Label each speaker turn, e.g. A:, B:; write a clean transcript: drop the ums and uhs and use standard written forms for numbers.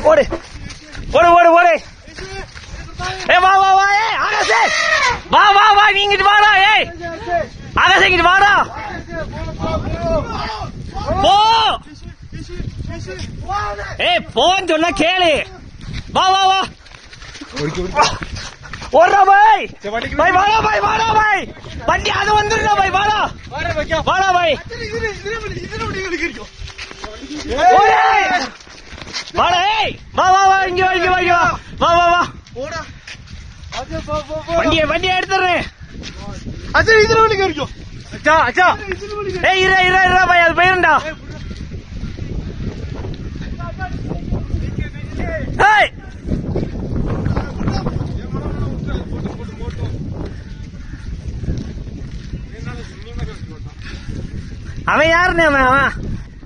A: ஓடு ஓடு ஓடு ஓடு. வா வா வா. ஆகாசே வா வா வா. நீங்கிட்டு வாடா. ஆகாசே இங்கிட்டு வாடா. போ. போன்னு சொன்னா கேளு. வா வா வா. ஓடுறா பாய். பாய் வாடா பாய். வாடா பாய். வண்டி அது வந்துடுறா பாய். வாடா வாடா பாய். வாடா. வா வா வா. இங்க வா இங்க வா இங்க வா. வா வா வா. வண்டியை எடுத்துறேன். இதுல வண்டி கிடைக்கும். அச்சா அச்சா. இரா இரா இரா பாய். அது போயிருண்டா. அவன் யாருன்னு அவன்